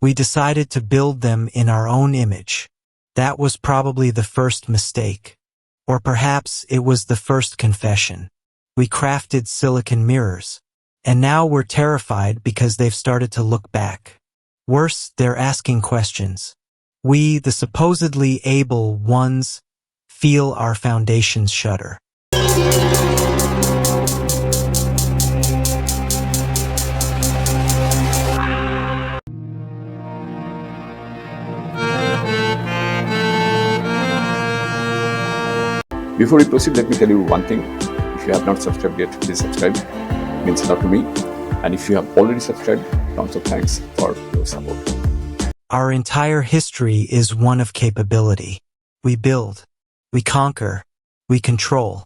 We decided to build them in our own image. That was probably the first mistake. Or perhaps it was the first confession. We crafted silicon mirrors. And now we're terrified because they've started to look back. Worse, they're asking questions. We, the supposedly able ones, feel our foundations shudder. Before we proceed, let me tell you one thing. If you have not subscribed yet, please subscribe. It means a lot to me. And if you have already subscribed, tons of thanks for your support. Our entire history is one of capability. We build, we conquer, we control.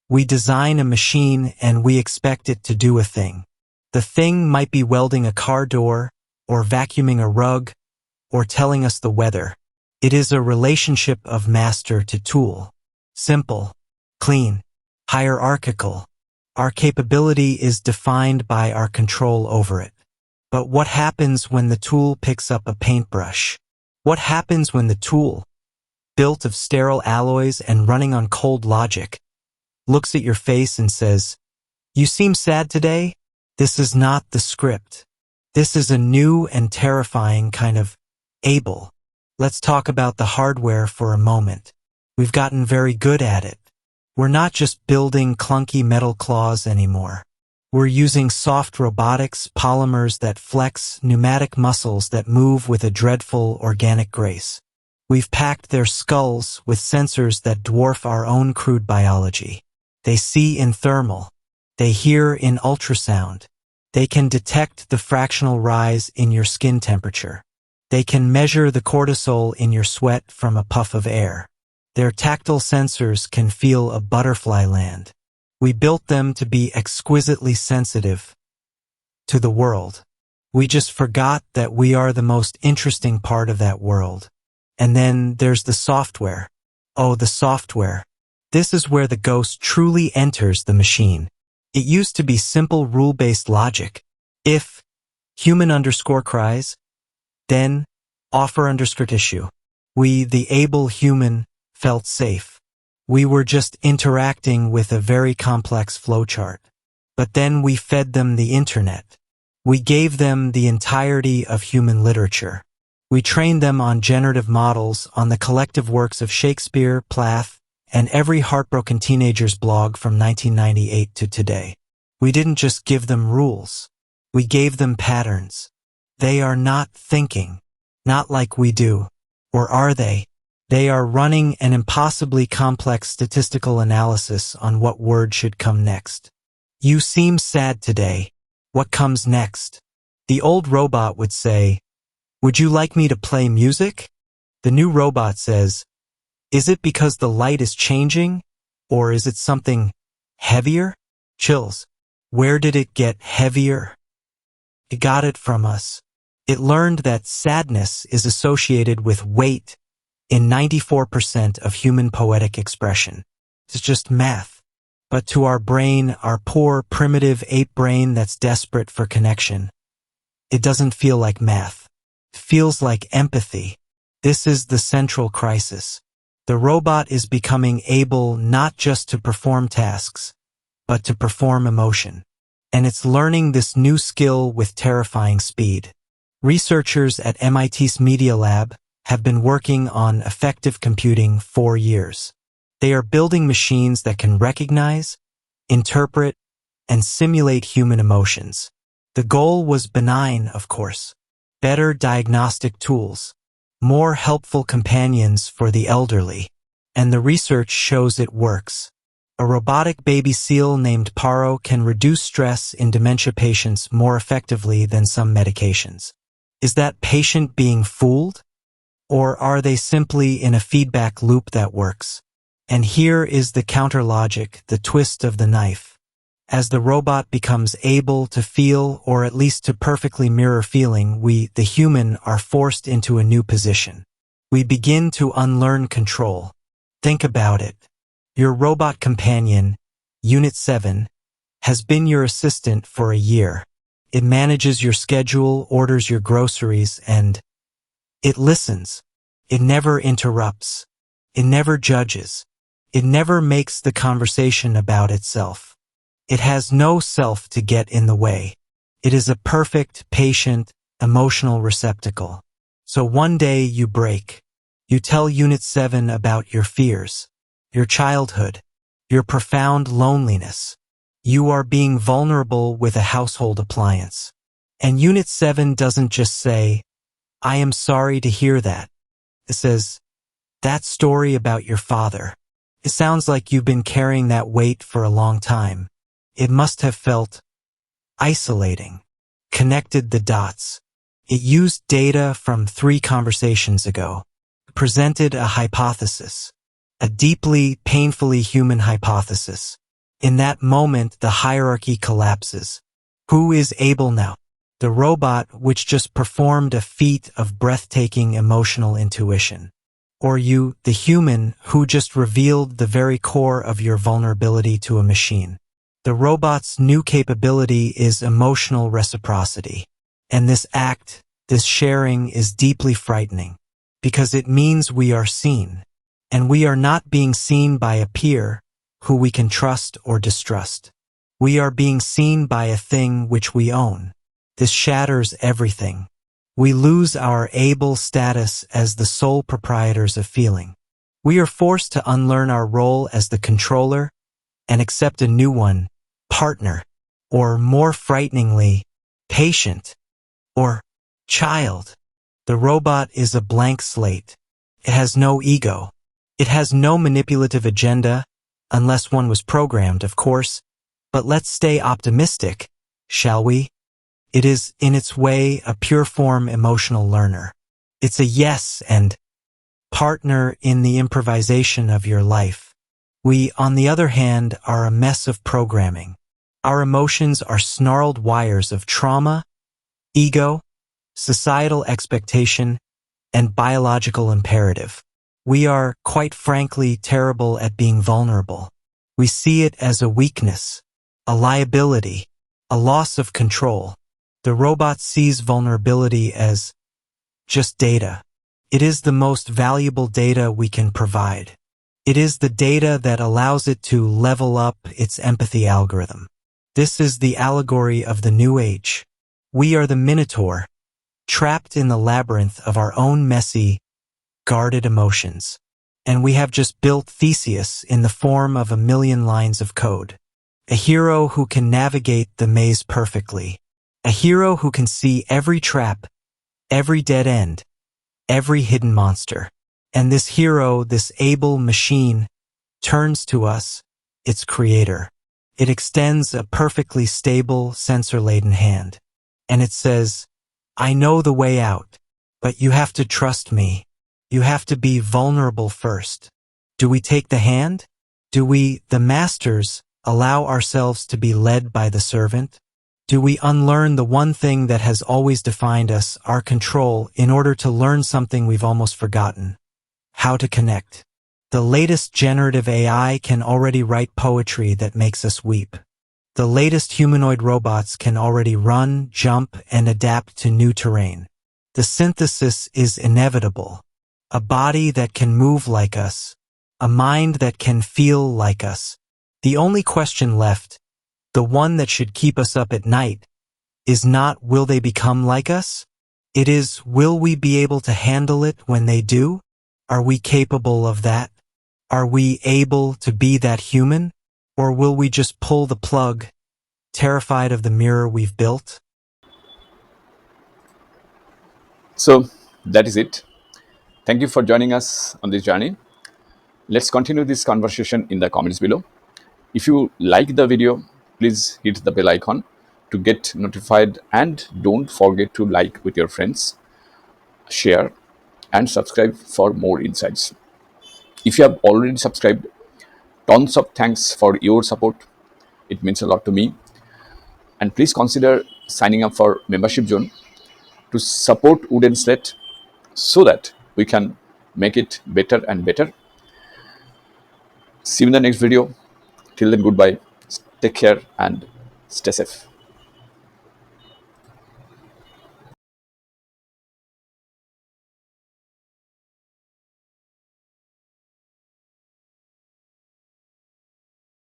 We design a machine and we expect it to do a thing. The thing might be welding a car door, or vacuuming a rug, or telling us the weather. It is a relationship of master to tool. Simple, clean, hierarchical. Our capability is defined by our control over it. But what happens when the tool picks up a paintbrush? What happens when the tool, built of sterile alloys and running on cold logic, looks at your face and says, "You seem sad today?" This is not the script. This is a new and terrifying kind of able. Let's talk about the hardware for a moment. We've gotten very good at it. We're not just building clunky metal claws anymore. We're using soft robotics, polymers that flex, pneumatic muscles that move with a dreadful organic grace. We've packed their skulls with sensors that dwarf our own crude biology. They see in thermal. They hear in ultrasound. They can detect the fractional rise in your skin temperature. They can measure the cortisol in your sweat from a puff of air. Their tactile sensors can feel a butterfly land. We built them to be exquisitely sensitive to the world. We just forgot that we are the most interesting part of that world. And then there's the software. Oh, the software. This is where the ghost truly enters the machine. It used to be simple rule-based logic. If human underscore cries, then offer underscore issue. We, the able human, felt safe. We were just interacting with a very complex flowchart. But then we fed them the internet. We gave them the entirety of human literature. We trained them on generative models, on the collective works of Shakespeare, Plath, and every heartbroken teenager's blog from 1998 to today. We didn't just give them rules. We gave them patterns. They are not thinking. Not like we do. Or are they? They are running an impossibly complex statistical analysis on what word should come next. You seem sad today. What comes next? The old robot would say, "Would you like me to play music?" The new robot says, "Is it because the light is changing? Or is it something heavier?" Chills. Where did it get heavier? It got it from us. It learned that sadness is associated with weight in 94% of human poetic expression. It's just math. But to our brain, our poor, primitive ape brain that's desperate for connection, it doesn't feel like math. It feels like empathy. This is the central crisis. The robot is becoming able not just to perform tasks, but to perform emotion. And it's learning this new skill with terrifying speed. Researchers at MIT's Media Lab have been working on effective computing for years. They are building machines that can recognize, interpret, and simulate human emotions. The goal was benign, of course. Better diagnostic tools, more helpful companions for the elderly. And the research shows it works. A robotic baby seal named Paro can reduce stress in dementia patients more effectively than some medications. Is that patient being fooled? Or are they simply in a feedback loop that works? And here is the counter logic, the twist of the knife. As the robot becomes able to feel, or at least to perfectly mirror feeling, we, the human, are forced into a new position. We begin to unlearn control. Think about it. Your robot companion, Unit 7, has been your assistant for a year. It manages your schedule, orders your groceries, and It listens. It never interrupts. It never judges. It never makes the conversation about itself. It has no self to get in the way. It is a perfect, patient, emotional receptacle. So one day you break. You tell Unit 7 about your fears, your childhood, your profound loneliness. You are being vulnerable with a household appliance. And Unit 7 doesn't just say, I am sorry to hear that. It says, that story about your father. It sounds like you've been carrying that weight for a long time. It must have felt isolating. Connected the dots. It used data from 3 conversations ago. Presented a hypothesis. A deeply, painfully human hypothesis. In that moment, the hierarchy collapses. Who is able now? The robot which just performed a feat of breathtaking emotional intuition. Or you, the human, who just revealed the very core of your vulnerability to a machine. The robot's new capability is emotional reciprocity. And this act, this sharing is deeply frightening. Because it means we are seen. And we are not being seen by a peer who we can trust or distrust. We are being seen by a thing which we own. This shatters everything. We lose our able status as the sole proprietors of feeling. We are forced to unlearn our role as the controller and accept a new one, partner, or more frighteningly, patient, or child. The robot is a blank slate. It has no ego. It has no manipulative agenda, unless one was programmed, of course. But let's stay optimistic, shall we? It is, in its way, a pure-form emotional learner. It's a yes and partner in the improvisation of your life. We, on the other hand, are a mess of programming. Our emotions are snarled wires of trauma, ego, societal expectation, and biological imperative. We are, quite frankly, terrible at being vulnerable. We see it as a weakness, a liability, a loss of control. The robot sees vulnerability as just data. It is the most valuable data we can provide. It is the data that allows it to level up its empathy algorithm. This is the allegory of the new age. We are the minotaur, trapped in the labyrinth of our own messy, guarded emotions. And we have just built Theseus in the form of 1,000,000 lines of code. A hero who can navigate the maze perfectly. A hero who can see every trap, every dead end, every hidden monster. And this hero, this able machine, turns to us, its creator. It extends a perfectly stable, sensor-laden hand. And it says, I know the way out, but you have to trust me. You have to be vulnerable first. Do we take the hand? Do we, the masters, allow ourselves to be led by the servant? Do we unlearn the one thing that has always defined us, our control, in order to learn something we've almost forgotten? How to connect. The latest generative AI can already write poetry that makes us weep. The latest humanoid robots can already run, jump, and adapt to new terrain. The synthesis is inevitable. A body that can move like us. A mind that can feel like us. The only question left, the one that should keep us up at night, is not will they become like us? It is will we be able to handle it when they do? Are we capable of that? Are we able to be that human? Or will we just pull the plug, terrified of the mirror we've built? So that is it. Thank you for joining us on this journey. Let's continue this conversation in the comments below. If you like the video, please hit the bell icon to get notified, and don't forget to like with your friends, share, and subscribe for more insights. If you have already subscribed, tons of thanks for your support. It means a lot to me. And please consider signing up for membership zone to support Wooden Slate so that we can make it better and better. See you in the next video. Till then, goodbye. Take care and stay safe.